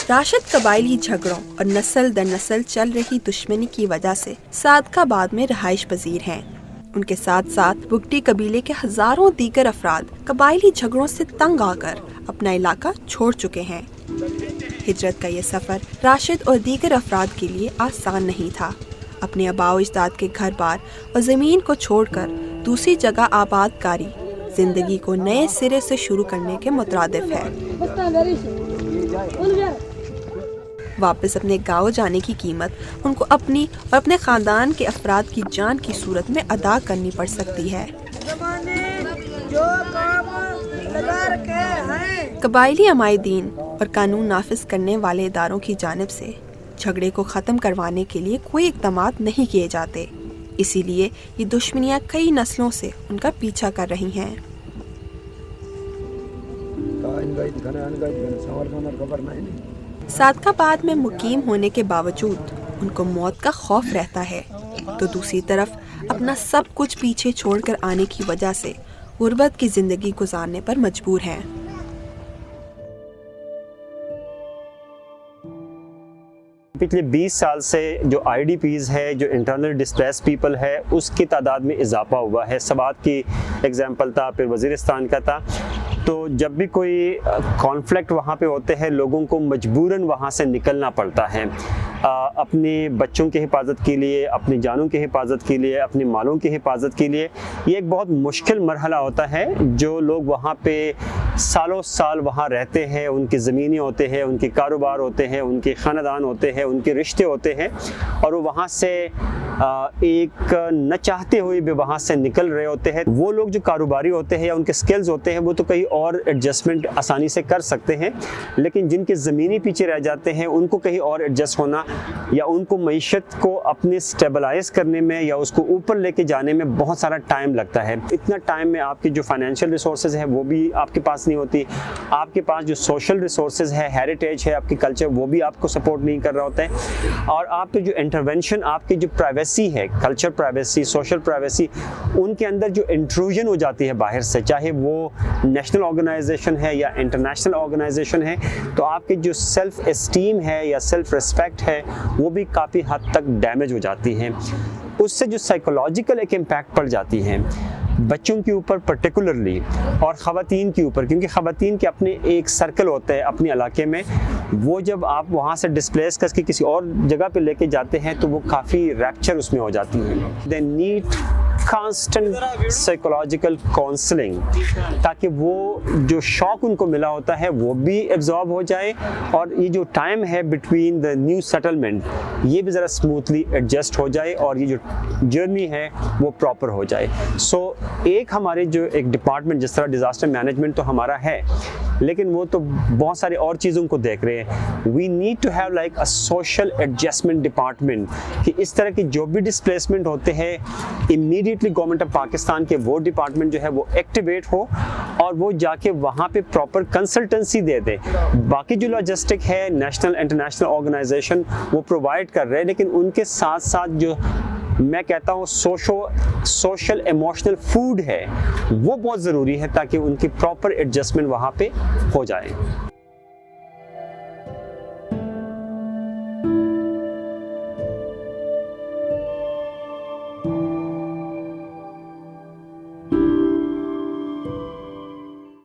راشد قبائلی جھگڑوں اور نسل در نسل چل رہی دشمنی کی وجہ سے صادقآباد میں رہائش پذیر ہیں۔ ان کے ساتھ ساتھ بگٹی قبیلے کے ہزاروں دیگر افراد قبائلی جھگڑوں سے تنگ آ کر اپنا علاقہ چھوڑ چکے ہیں۔ ہجرت کا یہ سفر راشد اور دیگر افراد کے لیے آسان نہیں تھا۔ اپنے آباء و اجداد کے گھر بار اور زمین کو چھوڑ کر دوسری جگہ آباد کاری زندگی کو نئے سرے سے شروع کرنے کے مترادف ہے۔ واپس اپنے گاؤں جانے کی قیمت ان کو اپنی اور اپنے خاندان کے افراد کی جان کی صورت میں ادا کرنی پڑ سکتی ہے۔ قبائلی عمائدین اور قانون نافذ کرنے والے اداروں کی جانب سے جھگڑے کو ختم کروانے کے لیے کوئی اقدامات نہیں کیے جاتے، اسی لیے یہ دشمنیاں کئی نسلوں سے ان کا پیچھا کر رہی ہیں۔ صادقآباد میں مقیم ہونے کے باوجود ان کو موت کا خوف رہتا ہے، تو دوسری طرف اپنا سب کچھ پیچھے چھوڑ کر آنے کی وجہ سے غربت کی زندگی گزارنے پر مجبور ہیں۔ پچھلے 20 سال سے جو آئی ڈی پیز ہے، جو انٹرنل ڈسپلیس پیپل ہے، اس کی تعداد میں اضافہ ہوا ہے۔ سوات کی ایگزامپل تھا، پھر وزیرستان کا تھا۔ تو جب بھی کوئی کانفلکٹ وہاں پہ ہوتے ہیں، لوگوں کو مجبوراً وہاں سے نکلنا پڑتا ہے، اپنے بچوں کی حفاظت کے لیے، اپنی جانوں کی حفاظت کے لیے، اپنے مالوں کی حفاظت کے لیے۔ یہ ایک بہت مشکل مرحلہ ہوتا ہے۔ جو لوگ وہاں پہ سالوں سال وہاں رہتے ہیں، ان کی زمینیں ہوتے ہیں، ان کے کاروبار ہوتے ہیں، ان کے خاندان ہوتے ہیں، ان کے رشتے ہوتے ہیں، اور وہ وہاں سے ایک نہ چاہتے ہوئے بھی وہاں سے نکل رہے ہوتے ہیں۔ وہ لوگ جو کاروباری ہوتے ہیں یا ان کے سکلز ہوتے ہیں، وہ تو کہیں اور ایڈجسٹمنٹ آسانی سے کر سکتے ہیں، لیکن جن کے زمینی پیچھے رہ جاتے ہیں، ان کو کہیں اور ایڈجسٹ ہونا یا ان کو معیشت کو اپنے سٹیبلائز کرنے میں یا اس کو اوپر لے کے جانے میں بہت سارا ٹائم لگتا ہے۔ اتنا ٹائم میں آپ کی جو فائنینشیل ریسورسز ہیں وہ بھی آپ کے پاس نہیں ہوتی، آپ کے پاس جو سوشل ریسورسز ہے، ہیریٹیج ہے، آپ کی کلچر، وہ بھی آپ کو سپورٹ نہیں کر رہا ہوتا ہے، اور آپ کے جو انٹرونشن، آپ کی جو پرائیویسی ہے، کلچر پرائیویسی، سوشل پرائیویسی، ان کے اندر جو انٹروژن ہو جاتی ہے باہر سے، چاہے وہ نیشنل آرگنائزیشن ہے یا انٹرنیشنل آرگنائزیشن ہے، تو آپ کی جو سیلف اسٹیم ہے یا سیلف ریسپیکٹ ہے وہ بھی کافی حد تک ڈیمیج ہو جاتی ہے۔ اس سے جو سائیکولوجیکل ایک امپیکٹ پڑ جاتی ہے بچوں کے اوپر پرٹیکولرلی، اور خواتین کے اوپر، کیونکہ خواتین کے اپنے ایک سرکل ہوتا ہے اپنے علاقے میں، وہ جب آپ وہاں سے ڈسپلیس کر کے کسی اور جگہ پہ لے کے جاتے ہیں تو وہ کافی ریپچر اس میں ہو جاتی ہیں۔ They need constant psychological counselling, تاکہ وہ جو شوق ان کو ملا ہوتا ہے وہ بھی ایبزارب ہو جائے، اور یہ جو ٹائم ہے بٹوین دا نیو سیٹلمنٹ، یہ بھی ذرا اسموتھلی ایڈجسٹ ہو جائے، اور یہ جو جرنی ہے وہ پراپر ہو جائے۔ سو ایک ہمارے جو ایک ڈپارٹمنٹ جس طرح ڈیزاسٹر مینجمنٹ تو ہمارا ہے، لیکن وہ تو بہت سارے اور چیزوں کو دیکھ رہے ہیں۔ We need to have like a social adjustment department, کہ اس طرح کی جو بھی ڈسپلیسمنٹ ہوتے ہیں امیڈیٹلی گورنمنٹ آف پاکستان کے وہ ڈپارٹمنٹ جو ہے وہ ایکٹیویٹ ہو، اور وہ جا کے وہاں پہ پراپر کنسلٹنسی دے دے۔ باقی جو لاجسٹک ہے نیشنل انٹرنیشنل آرگنائزیشن وہ پرووائڈ کر رہے ہیں، لیکن ان کے ساتھ ساتھ جو میں کہتا ہوں سوشل ایموشنل فوڈ ہے وہ بہت ضروری ہے، تاکہ ان کی پراپر ایڈجسٹمنٹ وہاں پہ ہو جائے۔